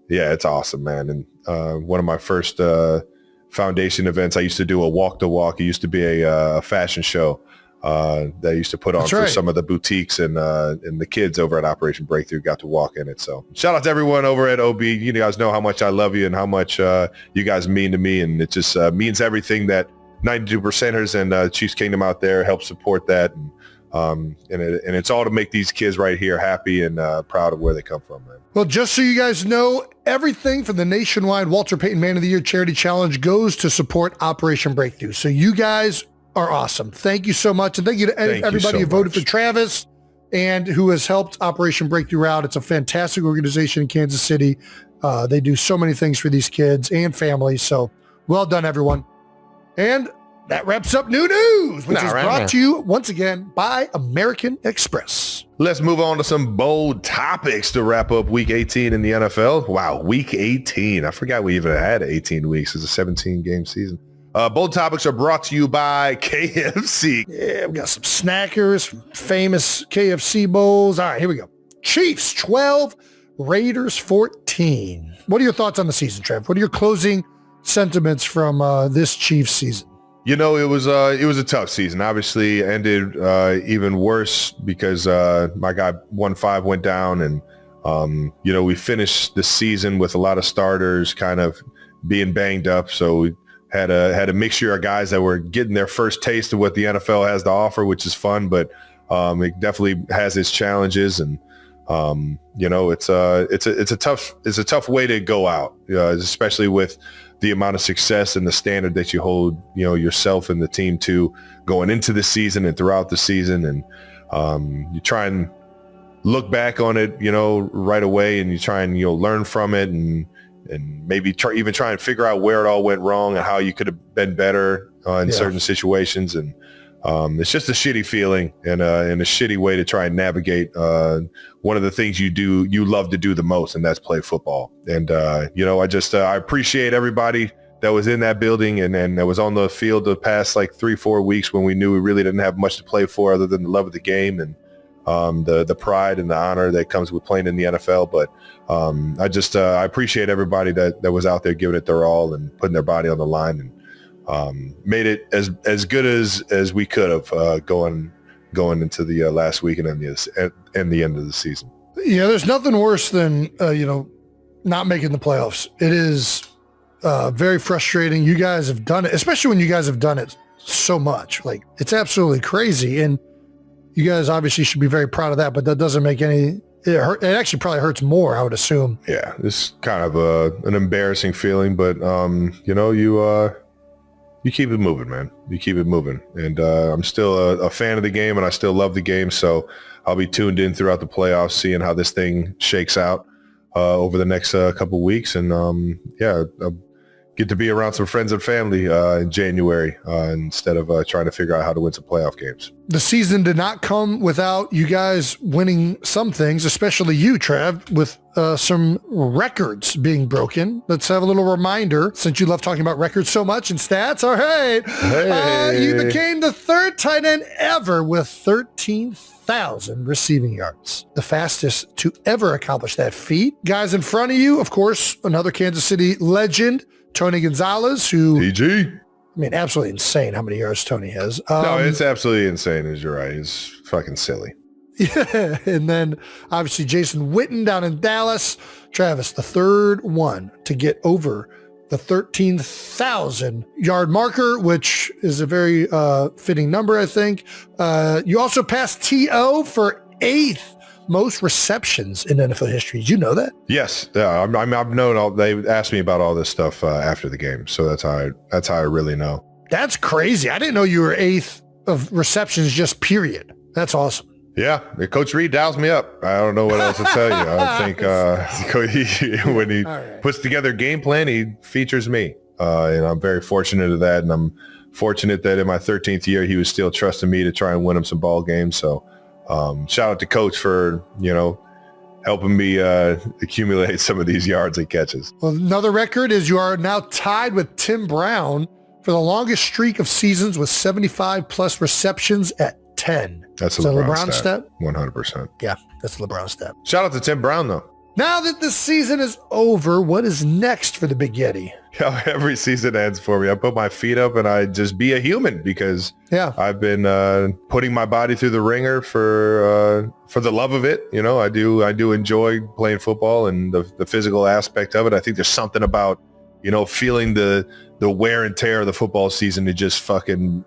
Yeah, it's awesome, man. And one of my first foundation events, I used to do a walk the walk. It used to be a fashion show that I used to put on for some of the boutiques, and the kids over at Operation Breakthrough got to walk in it. So shout out to everyone over at OB. You guys know how much I love you and how much you guys mean to me. And it just means everything that 92%ers and Chiefs Kingdom out there help support that. And it's all to make these kids right here happy and proud of where they come from, man. Well, just so you guys know, everything from the nationwide Walter Payton Man of the Year Charity Challenge goes to support Operation Breakthrough. So you guys are awesome. Thank you so much. And thank you to everybody who voted for Travis and who has helped Operation Breakthrough out. It's a fantastic organization in Kansas City. They do so many things for these kids and families. So well done, everyone. And that wraps up New News, which is brought to you once again by American Express. Let's move on to some bold topics to wrap up Week 18 in the NFL. Wow, Week 18. I forgot we even had 18 weeks. It's a 17-game season. Bold topics are brought to you by KFC. Yeah, we got some snackers, famous KFC bowls. All right, here we go. Chiefs 12, Raiders 14. What are your thoughts on the season, Trev? What are your closing sentiments from this Chiefs season? You know, it was a tough season. Obviously, ended even worse because my guy 1-5 went down, and we finished the season with a lot of starters kind of being banged up. So we had a mixture of guys that were getting their first taste of what the NFL has to offer, which is fun, but it definitely has its challenges, and it's a tough way to go out, especially with the amount of success and the standard that you hold, yourself and the team to going into the season and throughout the season. And you try and look back on it, right away, and you try and, learn from it, and maybe try and figure out where it all went wrong and how you could have been better in certain situations. And it's just a shitty feeling and a shitty way to try and navigate one of the things you love to do the most, and that's play football. And I appreciate everybody that was in that building and that was on the field the past like 3-4 weeks when we knew we really didn't have much to play for other than the love of the game and the pride and the honor that comes with playing in the NFL. But I appreciate everybody that was out there giving it their all and putting their body on the line, and made it as good as we could have going into the last week and the end of the season. Yeah, there's nothing worse than not making the playoffs. It is very frustrating. You guys have done it, especially when you guys have done it so much. Like, it's absolutely crazy, and you guys obviously should be very proud of that. But that doesn't make it actually probably hurts more, I would assume. Yeah, it's kind of an embarrassing feeling, but you keep it moving, man. You keep it moving. And I'm still a fan of the game, and I still love the game. So I'll be tuned in throughout the playoffs, seeing how this thing shakes out over the next couple weeks. And I'll get to be around some friends and family in January instead of trying to figure out how to win some playoff games. The season did not come without you guys winning some things, especially you, Trev, with some records being broken. Let's have a little reminder, since you love talking about records so much and stats. All right. Hey. You became the third tight end ever with 13,000 receiving yards, the fastest to ever accomplish that feat. Guys in front of you, of course, another Kansas City legend, Tony Gonzalez, who... TG. I mean, absolutely insane how many yards Tony has. No, it's absolutely insane, as you're right. It's fucking silly. Yeah, and then obviously Jason Witten down in Dallas. Travis, the third one to get over the 13,000 yard marker, which is a very fitting number, I think. You also passed T.O. for 8th most receptions in NFL history. Did you know that? Yes. Yeah, I've known they asked me about all this stuff after the game. So that's how I really know. That's crazy. I didn't know you were 8th of receptions, just period. That's awesome. Yeah. Coach Reed dials me up. I don't know what else to tell you. I think when he puts together a game plan, he features me. And I'm very fortunate of that. And I'm fortunate that in my 13th year, he was still trusting me to try and win him some ball games. So shout out to Coach for, helping me accumulate some of these yards and catches. Well, another record is you are now tied with Tim Brown for the longest streak of seasons with 75 plus receptions at 10. That's a LeBron stat. 100%. Yeah, that's a LeBron stat. Shout out to Tim Brown, though. Now that this season is over, what is next for the Big Yeti? Every season ends for me. I put my feet up and I just be a human because I've been putting my body through the ringer for the love of it. You know, I do enjoy playing football and the physical aspect of it. I think there's something about, you know, feeling the wear and tear of the football season to just fucking,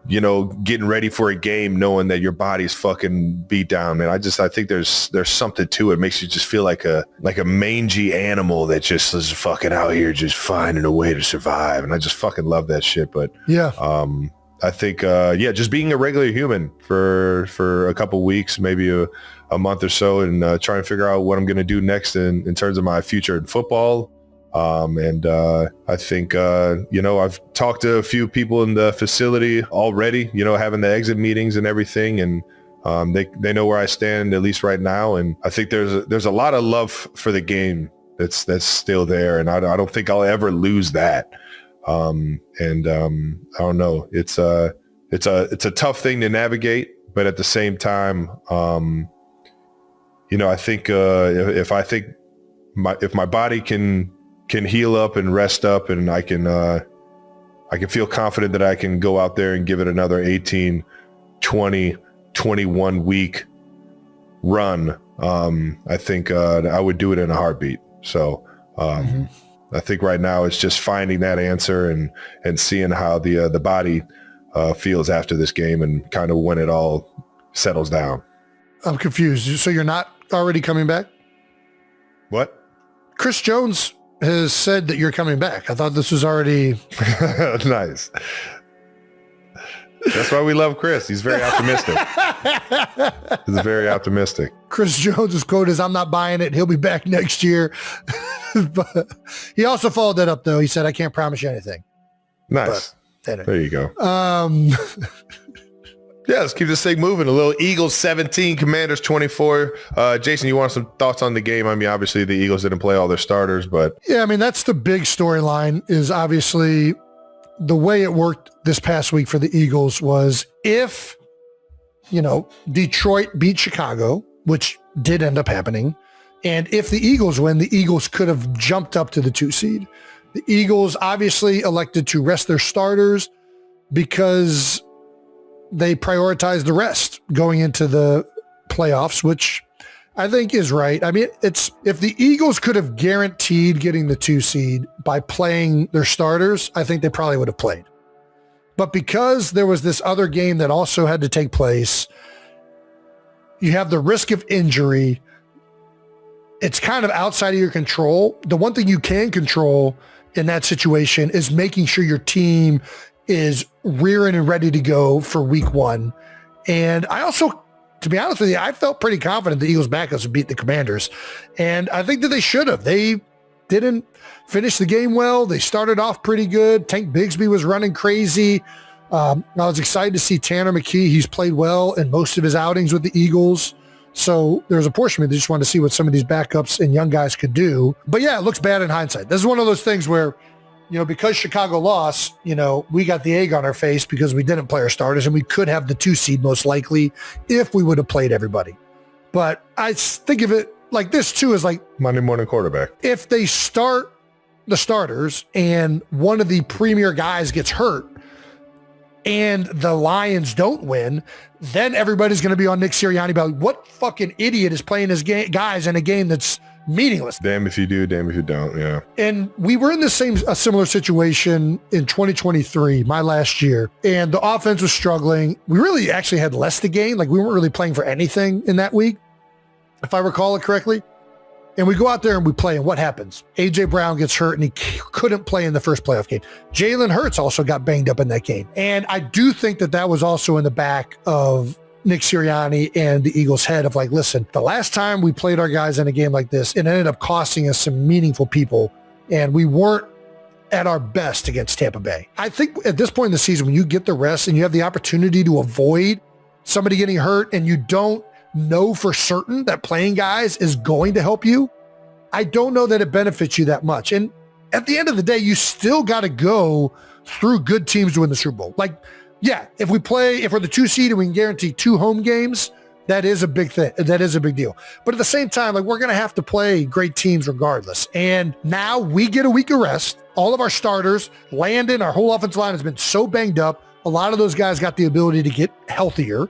you know, getting ready for a game knowing that your body's fucking beat down, man. I think there's something to it. It makes you just feel like a mangy animal that just is fucking out here just finding a way to survive. And I just fucking love that shit. But I think just being a regular human for a couple weeks, maybe a month or so, and try and figure out what I'm gonna do next in terms of my future in football. I think, you know, I've talked to a few people in the facility already, you know, having the exit meetings and everything. And, they know where I stand, at least right now. And I think there's a lot of love for the game that's still there. And I don't think I'll ever lose that. I don't know. It's a tough thing to navigate, but at the same time, you know, I think, if my body can heal up and rest up, and I can feel confident that I can go out there and give it another 18, 20, 21 week run. I think I would do it in a heartbeat. So I think right now it's just finding that answer and seeing how the body feels after this game and kind of when it all settles down. I'm confused. So you're not already coming back? What? Chris Jones has said that you're coming back. I thought this was already... Nice. That's why we love Chris. He's very optimistic. He's very optimistic. Chris Jones's quote is, "I'm not buying it. He'll be back next year." But he also followed that up, though. He said, "I can't promise you anything." Nice. But, there you go. Yeah, let's keep this thing moving. A little Eagles 17, Commanders 24. Jason, you want some thoughts on the game? I mean, obviously the Eagles didn't play all their starters, but... Yeah, I mean, that's the big storyline, is obviously the way it worked this past week for the Eagles was if, you know, Detroit beat Chicago, which did end up happening, and if the Eagles win, the Eagles could have jumped up to the 2 seed. The Eagles obviously elected to rest their starters because they prioritized the rest going into the playoffs, which I think is right. I mean, it's, if the Eagles could have guaranteed getting the 2 seed by playing their starters, I think they probably would have played. But because there was this other game that also had to take place, you have the risk of injury. It's kind of outside of your control. The one thing you can control in that situation is making sure your team is rearing and ready to go for week 1. And I also, to be honest with you, I felt pretty confident the Eagles backups would beat the Commanders. And I think that they should have. They didn't finish the game well. They started off pretty good. Tank Bigsby was running crazy. I was excited to see Tanner McKee. He's played well in most of his outings with the Eagles. So there's a portion of me that just wanted to see what some of these backups and young guys could do. But yeah, it looks bad in hindsight. This is one of those things where, you know, because Chicago lost, you know, we got the egg on our face because we didn't play our starters, and we could have the 2 seed most likely if we would have played everybody. But I think of it like this too, is like Monday morning quarterback. If they start the starters and one of the premier guys gets hurt and the Lions don't win, then everybody's going to be on Nick Sirianni about what fucking idiot is playing his guys in a game that's meaningless. Damn if you do, damn if you don't. Yeah. And we were in a similar situation in 2023, my last year, and the offense was struggling. We really actually had less to gain. Like, we weren't really playing for anything in that week, if I recall it correctly. And we go out there and we play, and what happens? A.J. Brown gets hurt, and he couldn't play in the first playoff game. Jalen Hurts also got banged up in that game. And I do think that that was also in the back of Nick Sirianni and the Eagles' head of like, listen, the last time we played our guys in a game like this, it ended up costing us some meaningful people, and we weren't at our best against Tampa Bay. I think at this point in the season, when you get the rest and you have the opportunity to avoid somebody getting hurt, and you don't know for certain that playing guys is going to help you, I don't know that it benefits you that much. And at the end of the day, you still got to go through good teams to win the Super Bowl. Like, yeah, if we're the 2 seed and we can guarantee 2 home games, That is a big thing. That is a big deal. But at the same time, like, we're going to have to play great teams regardless. And now we get a week of rest. All of our starters, Landon, our whole offensive line has been so banged up. A lot of those guys got the ability to get healthier.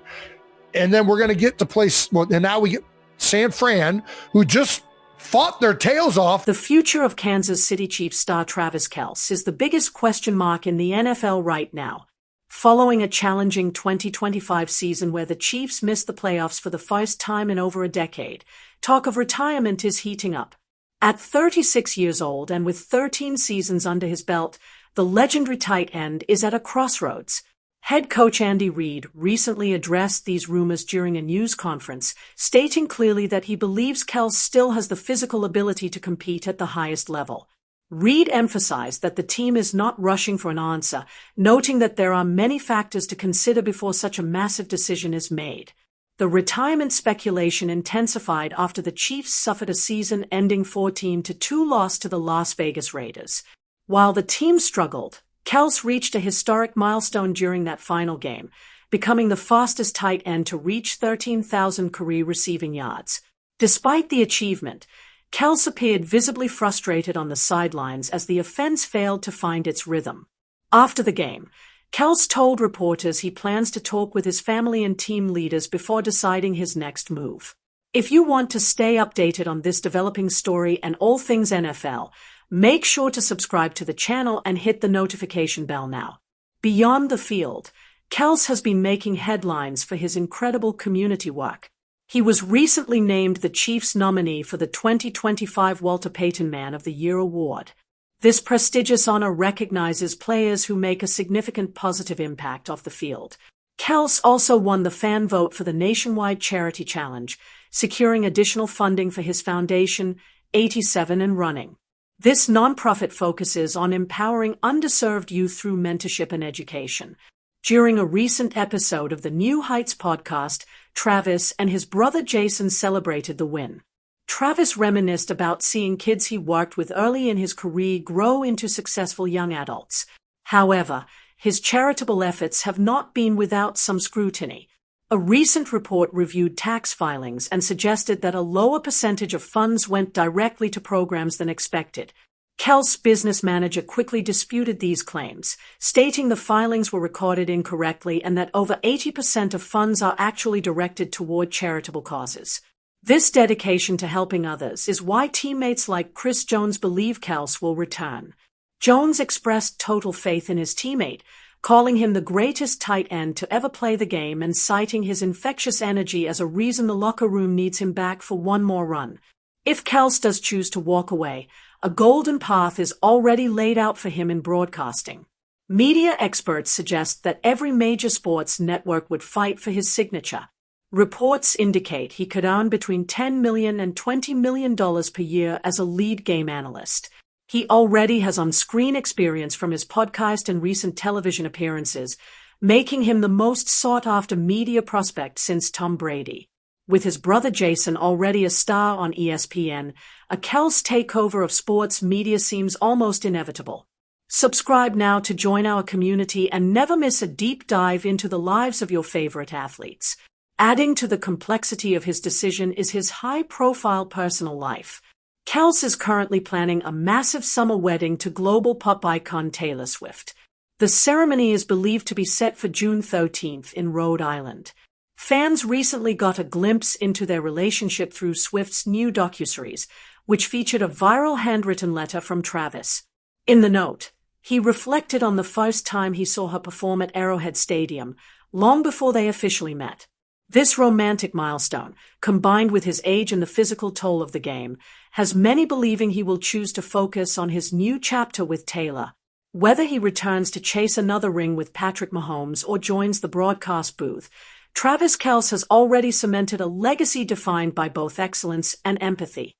And then we're going to get to play, and now we get San Fran, who just fought their tails off. The future of Kansas City Chiefs star Travis Kelce is the biggest question mark in the NFL right now. Following a challenging 2025 season where the Chiefs missed the playoffs for the first time in over a decade, talk of retirement is heating up. At 36 years old and with 13 seasons under his belt, the legendary tight end is at a crossroads. Head coach Andy Reid recently addressed these rumors during a news conference, stating clearly that he believes Kelce still has the physical ability to compete at the highest level. Reid emphasized that the team is not rushing for an answer, noting that there are many factors to consider before such a massive decision is made. The retirement speculation intensified after the Chiefs suffered a season-ending 14-2 loss to the Las Vegas Raiders. While the team struggled, Kelce reached a historic milestone during that final game, becoming the fastest tight end to reach 13,000 career receiving yards. Despite the achievement, Kelce appeared visibly frustrated on the sidelines as the offense failed to find its rhythm. After the game, Kelce told reporters he plans to talk with his family and team leaders before deciding his next move. If you want to stay updated on this developing story and all things NFL, make sure to subscribe to the channel and hit the notification bell now. Beyond the field, Kelce has been making headlines for his incredible community work. He was recently named the Chiefs nominee for the 2025 Walter Payton Man of the Year award. This prestigious honor recognizes players who make a significant positive impact off the field. Kelce also won the fan vote for the nationwide charity challenge, securing additional funding for his foundation, 87 and Running. This nonprofit focuses on empowering underserved youth through mentorship and education. During a recent episode of the New Heights podcast, Travis and his brother Jason celebrated the win. Travis reminisced about seeing kids he worked with early in his career grow into successful young adults. However, his charitable efforts have not been without some scrutiny. A recent report reviewed tax filings and suggested that a lower percentage of funds went directly to programs than expected. Kelce's business manager quickly disputed these claims, stating the filings were recorded incorrectly and that over 80% of funds are actually directed toward charitable causes. This dedication to helping others is why teammates like Chris Jones believe Kelce will return. Jones expressed total faith in his teammate, calling him the greatest tight end to ever play the game and citing his infectious energy as a reason the locker room needs him back for one more run. If Kelce does choose to walk away, a golden path is already laid out for him in broadcasting. Media experts suggest that every major sports network would fight for his signature. Reports indicate he could earn between $10 million and $20 million per year as a lead game analyst. He already has on-screen experience from his podcast and recent television appearances, making him the most sought-after media prospect since Tom Brady. With his brother Jason already a star on ESPN, a Kelce takeover of sports media seems almost inevitable. Subscribe now to join our community and never miss a deep dive into the lives of your favorite athletes. Adding to the complexity of his decision is his high-profile personal life. Kelce is currently planning a massive summer wedding to global pop icon Taylor Swift. The ceremony is believed to be set for June 13th in Rhode Island. Fans recently got a glimpse into their relationship through Swift's new docuseries, which featured a viral handwritten letter from Travis. In the note, he reflected on the first time he saw her perform at Arrowhead Stadium, long before they officially met. This romantic milestone, combined with his age and the physical toll of the game, has many believing he will choose to focus on his new chapter with Taylor. Whether he returns to chase another ring with Patrick Mahomes or joins the broadcast booth, Travis Kelce has already cemented a legacy defined by both excellence and empathy.